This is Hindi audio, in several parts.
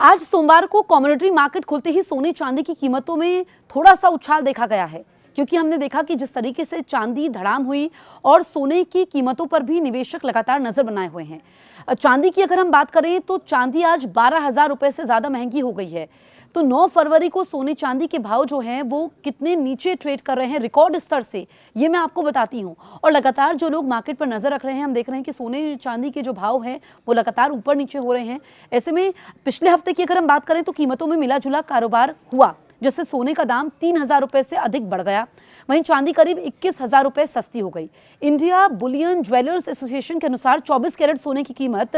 आज सोमवार को कमोडिटी मार्केट खुलते ही सोने चांदी की कीमतों में थोड़ा सा उछाल देखा गया है, क्योंकि हमने देखा कि जिस तरीके से चांदी धड़ाम हुई और सोने की कीमतों पर भी निवेशक लगातार नजर बनाए हुए हैं। चांदी की अगर हम बात करें तो चांदी आज 12,000 रुपए से ज्यादा महंगी हो गई है। तो 9 फरवरी को सोने चांदी के भाव जो हैं वो कितने नीचे ट्रेड कर रहे हैं रिकॉर्ड स्तर से, ये मैं आपको बताती हूँ। और लगातार जो लोग मार्केट पर नजर रख रहे हैं, हम देख रहे हैं कि सोने चांदी के जो भाव हैं वो लगातार ऊपर नीचे हो रहे हैं। ऐसे में पिछले हफ्ते की अगर हम बात करें तो कीमतों में मिला जुला कारोबार हुआ, जिससे सोने का दाम 3,000 रुपए से अधिक बढ़ गया। वहीं चांदी करीब 21,000 रुपए सस्ती हो गई। इंडिया बुलियन ज्वेलर्स एसोसिएशन के अनुसार 24 कैरेट सोने की कीमत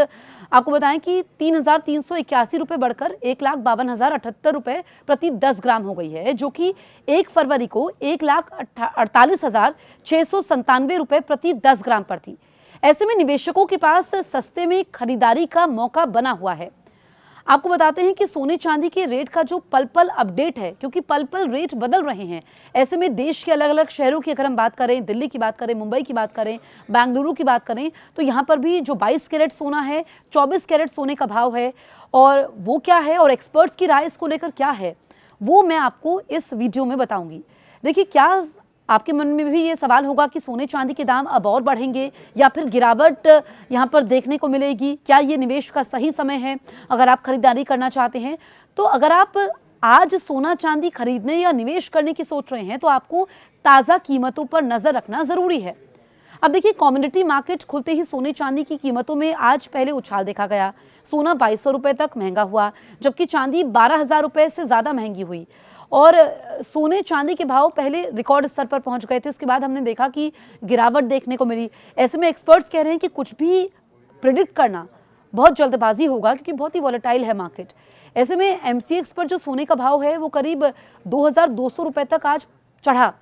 आपको बताएं कि 3,381 रुपए बढ़कर 1,52,078 रुपए प्रति 10 ग्राम हो गई है, जो कि 1 फरवरी को 1,48,697 रुपए प्रति 10 ग्राम पर थी। ऐसे में निवेशकों के पास सस्ते में खरीदारी का मौका बना हुआ है। आपको बताते हैं कि सोने चांदी के रेट का जो पल पल अपडेट है, क्योंकि पल पल रेट बदल रहे हैं। ऐसे में देश के अलग अलग शहरों की अगर हम बात करें, दिल्ली की बात करें, मुंबई की बात करें, बेंगलुरु की बात करें, तो यहाँ पर भी जो 22 कैरेट सोना है, 24 कैरेट सोने का भाव है, और वो क्या है और एक्सपर्ट्स की राय इसको लेकर क्या है, वो मैं आपको इस वीडियो में बताऊंगी। देखिए, क्या आपके मन में भी ये सवाल होगा कि सोने चांदी के दाम अब और बढ़ेंगे या फिर गिरावट यहाँ पर देखने को मिलेगी? क्या ये निवेश का सही समय है अगर आप खरीदारी करना चाहते हैं? तो अगर आप आज सोना चांदी खरीदने या निवेश करने की सोच रहे हैं तो आपको ताज़ा कीमतों पर नजर रखना जरूरी है। अब देखिए, कमोडिटी मार्केट खुलते ही सोने चांदी की कीमतों में आज पहले उछाल देखा गया। सोना 2,200 रुपए तक महंगा हुआ, जबकि चांदी 12,000 रुपए से ज्यादा महंगी हुई। और सोने चांदी के भाव पहले रिकॉर्ड स्तर पर पहुंच गए थे, उसके बाद हमने देखा कि गिरावट देखने को मिली। ऐसे में एक्सपर्ट्स कह रहे हैं कि कुछ भी प्रिडिक्ट करना बहुत जल्दबाजी होगा, क्योंकि बहुत ही वॉलेटाइल है मार्केट। ऐसे में एमसीएक्स पर जो सोने का भाव है वो करीब 2,200 रुपए तक आज चढ़ा।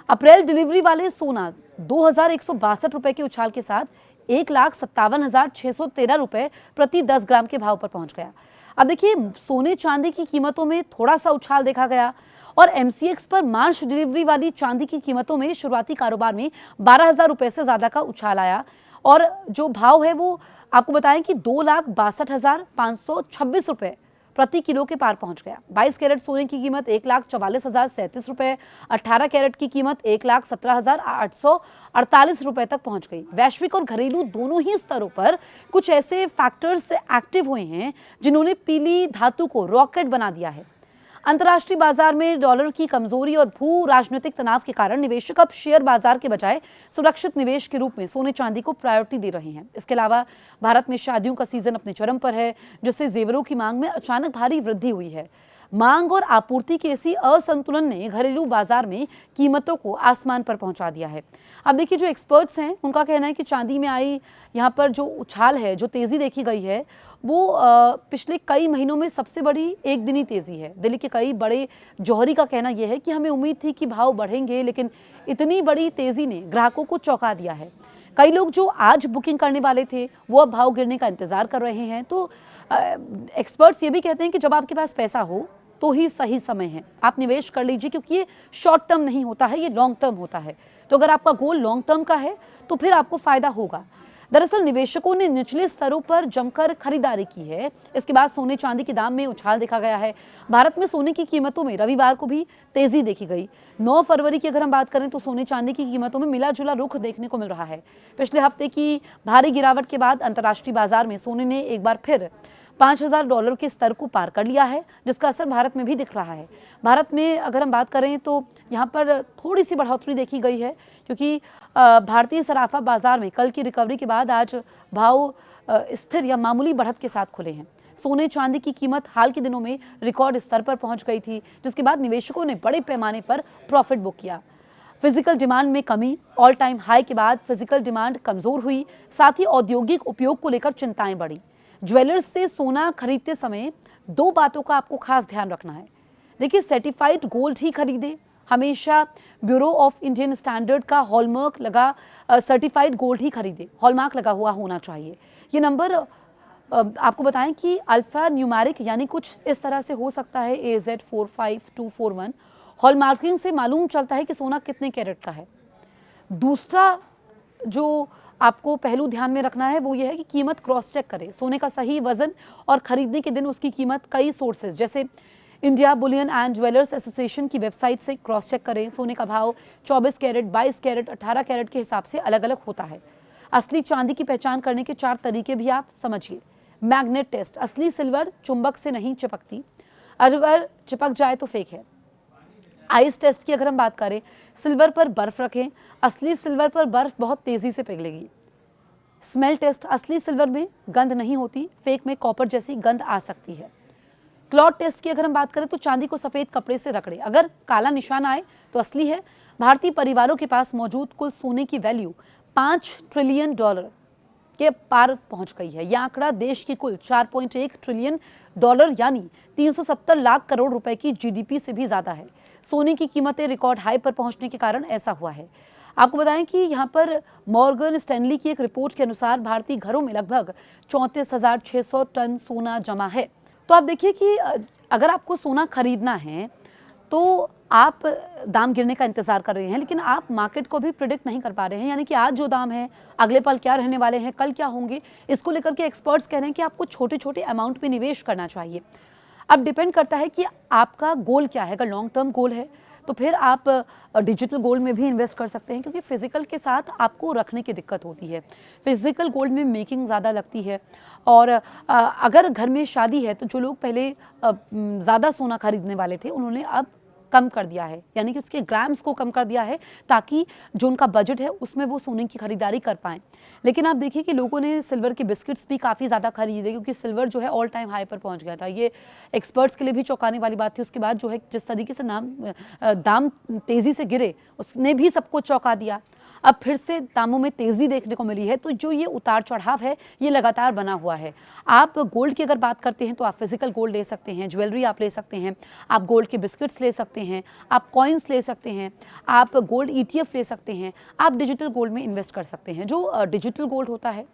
अप्रैल डिलीवरी वाले सोना 2,162 रुपए के उछाल के साथ 1,57,613 रुपए प्रति 10 ग्राम के भाव पर पहुंच गया। अब देखिए, सोने चांदी की कीमतों में थोड़ा सा उछाल देखा गया, और एमसीएक्स पर मार्च डिलीवरी वाली चांदी की कीमतों में शुरुआती कारोबार में 12,000 रुपए से ज्यादा का उछाल आया, और जो भाव है वो आपको बताएं कि 2,62,526 रुपए प्रति किलो के पार पहुंच गया। 22 कैरेट सोने की कीमत 1,44,037 रुपए, 18 कैरेट की कीमत 1,17,848 रुपए तक पहुंच गई। वैश्विक और घरेलू दोनों ही स्तरों पर कुछ ऐसे फैक्टर्स एक्टिव हुए हैं जिन्होंने पीली धातु को रॉकेट बना दिया है। अंतर्राष्ट्रीय बाजार में डॉलर की कमजोरी और भू राजनीतिक तनाव के कारण निवेशक अब शेयर बाजार के बजाय सुरक्षित निवेश के रूप में सोने चांदी को प्रायोरिटी दे रहे हैं। इसके अलावा भारत में शादियों का सीजन अपने चरम पर है, जिससे जेवरों की मांग में अचानक भारी वृद्धि हुई है। मांग और आपूर्ति के इसी असंतुलन ने घरेलू बाजार में कीमतों को आसमान पर पहुंचा दिया है। अब देखिए, जो एक्सपर्ट्स हैं उनका कहना है कि चांदी में आई यहाँ पर जो उछाल है, जो तेजी देखी गई है, वो पिछले कई महीनों में सबसे बड़ी एक दिनी तेजी है। दिल्ली के कई बड़े जौहरी का कहना यह है कि हमें उम्मीद थी कि भाव बढ़ेंगे, लेकिन इतनी बड़ी तेजी ने ग्राहकों को चौंका दिया है। कई लोग जो आज बुकिंग करने वाले थे वो अब भाव गिरने का इंतजार कर रहे हैं। तो एक्सपर्ट्स ये भी कहते हैं कि जब आपके पास पैसा हो तो ही सही समय है, आप निवेश कर लीजिए, क्योंकि ये शॉर्ट टर्म नहीं होता है, ये लॉन्ग टर्म होता है। तो अगर आपका गोल लॉन्ग टर्म का है तो फिर आपको फायदा होगा। दरअसल निवेशकों ने निचले स्तरों पर जमकर खरीदारी की है। इसके बाद सोने चांदी के दाम में उछाल देखा गया है। भारत में सोने की कीमतों में रविवार को भी तेजी देखी गई। 9 फरवरी की अगर हम बात करें तो सोने चांदी की कीमतों में मिला जुला रुख देखने को मिल रहा है। पिछले हफ्ते की भारी गिरावट के बाद अंतर्राष्ट्रीय बाजार में सोने ने एक बार फिर $5,000 के स्तर को पार कर लिया है, जिसका असर भारत में भी दिख रहा है। भारत में अगर हम बात करें तो यहाँ पर थोड़ी सी बढ़ोतरी देखी गई है, क्योंकि भारतीय सराफा बाजार में कल की रिकवरी के बाद आज भाव स्थिर या मामूली बढ़त के साथ खुले हैं। सोने चांदी की कीमत हाल के दिनों में रिकॉर्ड स्तर पर पहुंच गई थी, जिसके बाद निवेशकों ने बड़े पैमाने पर प्रॉफिट बुक किया। फिजिकल डिमांड में कमी, ऑल टाइम हाई के बाद फिजिकल डिमांड कमजोर हुई, साथ ही औद्योगिक उपयोग को लेकर चिंताएं बढ़ी। ज्वेलर्स से सोना खरीदते समय 2 बातों का आपको खास ध्यान रखना है। देखिए, सर्टिफाइड गोल्ड ही खरीदे, हमेशा ब्यूरो ऑफ इंडियन स्टैंडर्ड का हॉलमार्क लगा सर्टिफाइड गोल्ड ही खरीदे, हॉलमार्क लगा हुआ होना चाहिए। ये नंबर आपको बताएं कि अल्फा न्यूमेरिक यानी कुछ इस तरह से हो सकता है, AZ45241। हॉलमार्किंग से मालूम चलता है कि सोना कितने कैरेट का है। दूसरा जो आपको पहलू ध्यान में रखना है वो ये है कि कीमत क्रॉस चेक करें, सोने का सही वजन और खरीदने के दिन उसकी कीमत कई सोर्सेज जैसे India Boolean and jewellers association की वेबसाइट से क्रॉस चेक करें। सोने का भाव 24 कैरेट, 22 कैरेट, 18 कैरेट के हिसाब से अलग अलग होता है। असली चांदी की पहचान करने के 4 तरीके भी आप समझिए। मैग्नेट टेस्ट, असली सिल्वर चुंबक से नहीं चिपकती, अगर चिपक जाए तो फेक है। आइस टेस्ट की अगर हम बात करें, सिल्वर पर बर्फ रखें, असली सिल्वर पर बर्फ बहुत तेजी से पिघलेगी। स्मेल टेस्ट, असली सिल्वर में गंध नहीं होती, फेक में कॉपर जैसी गंध आ सकती है। क्लॉथ टेस्ट की अगर हम बात करें तो चांदी को सफेद कपड़े से रगड़े, अगर काला निशान आए तो असली है। भारतीय परिवारों के पास मौजूद कुल सोने की वैल्यू $5 ट्रिलियन के पार पहुंच गई है। यह आंकड़ा देश की कुल $4.1 ट्रिलियन यानी 370 लाख करोड़ रुपए की जीडीपी से भी ज्यादा है। सोने की कीमतें रिकॉर्ड हाई पर पहुंचने के कारण ऐसा हुआ है। आपको बताएं कि यहाँ पर मॉर्गन स्टैनली की एक रिपोर्ट के अनुसार भारतीय घरों में लगभग 34,600 टन सोना जमा है। तो आप देखिए कि अगर आपको सोना खरीदना है तो आप दाम गिरने का इंतजार कर रहे हैं, लेकिन आप मार्केट को भी प्रिडिक्ट नहीं कर पा रहे हैं। यानी कि आज जो दाम है, अगले पल क्या रहने वाले हैं, कल क्या होंगे, इसको लेकर के एक्सपर्ट्स कह रहे हैं कि आपको छोटे छोटे अमाउंट में निवेश करना चाहिए। अब डिपेंड करता है कि आपका गोल क्या है। अगर लॉन्ग टर्म गोल है तो फिर आप डिजिटल गोल्ड में भी इन्वेस्ट कर सकते हैं, क्योंकि फिजिकल के साथ आपको रखने की दिक्कत होती है। फिजिकल गोल्ड में मेकिंग ज़्यादा लगती है। और अगर घर में शादी है तो जो लोग पहले ज़्यादा सोना खरीदने वाले थे उन्होंने अब कम कर दिया है, यानी कि उसके ग्राम्स को कम कर दिया है ताकि जो उनका बजट है उसमें वो सोने की खरीदारी कर पाएं। लेकिन आप देखिए कि लोगों ने सिल्वर के बिस्किट्स भी काफ़ी ज़्यादा खरीदे, क्योंकि सिल्वर जो है ऑल टाइम हाई पर पहुंच गया था। ये एक्सपर्ट्स के लिए भी चौंकाने वाली बात थी। उसके बाद जो है जिस तरीके से दाम तेज़ी से गिरे उसने भी सबको चौंका दिया। अब फिर से दामों में तेज़ी देखने को मिली है। तो जो ये उतार चढ़ाव है ये लगातार बना हुआ है। आप गोल्ड की अगर बात करते हैं तो आप फिजिकल गोल्ड ले सकते हैं, ज्वेलरी आप ले सकते हैं, आप गोल्ड के बिस्किट्स ले सकते हैं, आप कॉइन्स ले सकते हैं, आप गोल्ड ETF ले सकते हैं, आप डिजिटल गोल्ड में इन्वेस्ट कर सकते हैं। जो डिजिटल गोल्ड होता है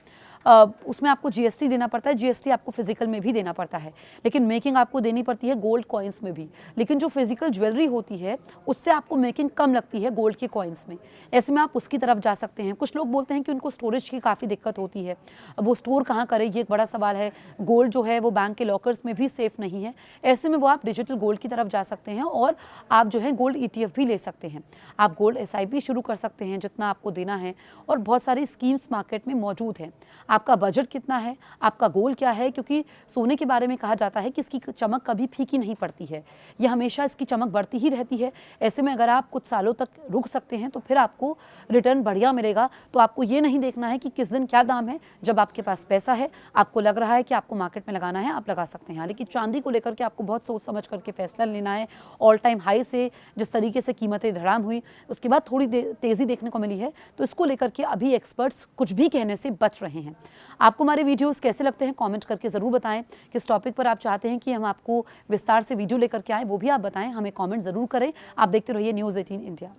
उसमें आपको GST देना पड़ता है। GST आपको फिजिकल में भी देना पड़ता है, लेकिन मेकिंग आपको देनी पड़ती है गोल्ड कॉइन्स में भी। लेकिन जो फिजिकल ज्वेलरी होती है उससे आपको मेकिंग कम लगती है गोल्ड के कॉइन्स में। ऐसे में आप उसकी तरफ जा सकते हैं। कुछ लोग बोलते हैं कि उनको स्टोरेज की काफ़ी दिक्कत होती है, वो स्टोर कहाँ करें, ये एक बड़ा सवाल है। गोल्ड जो है वो बैंक के लॉकर्स में भी सेफ नहीं है। ऐसे में वो आप डिजिटल गोल्ड की तरफ जा सकते हैं और आप जो है गोल्ड ETF भी ले सकते हैं। आप गोल्ड SIP शुरू कर सकते हैं जितना आपको देना है, और बहुत सारी स्कीम्स मार्केट में मौजूद हैं। आपका बजट कितना है, आपका गोल क्या है, क्योंकि सोने के बारे में कहा जाता है कि इसकी चमक कभी फीकी नहीं पड़ती है, यह हमेशा इसकी चमक बढ़ती ही रहती है। ऐसे में अगर आप कुछ सालों तक रुक सकते हैं तो फिर आपको रिटर्न बढ़िया मिलेगा। तो आपको ये नहीं देखना है कि किस दिन क्या दाम है। जब आपके पास पैसा है, आपको लग रहा है कि आपको मार्केट में लगाना है, आप लगा सकते हैं। लेकिन चांदी को लेकर के आपको बहुत सोच समझ करके फैसला लेना है। ऑल टाइम हाई से जिस तरीके से कीमतें धड़ाम हुई उसके बाद थोड़ी तेज़ी देखने को मिली है, तो इसको लेकर के अभी एक्सपर्ट्स कुछ भी कहने से बच रहे हैं। आपको हमारे वीडियोस कैसे लगते हैं कमेंट करके ज़रूर बताएं। किस टॉपिक पर आप चाहते हैं कि हम आपको विस्तार से वीडियो लेकर के आएँ वो भी आप बताएं, हमें कमेंट ज़रूर करें। आप देखते रहिए News 18 इंडिया।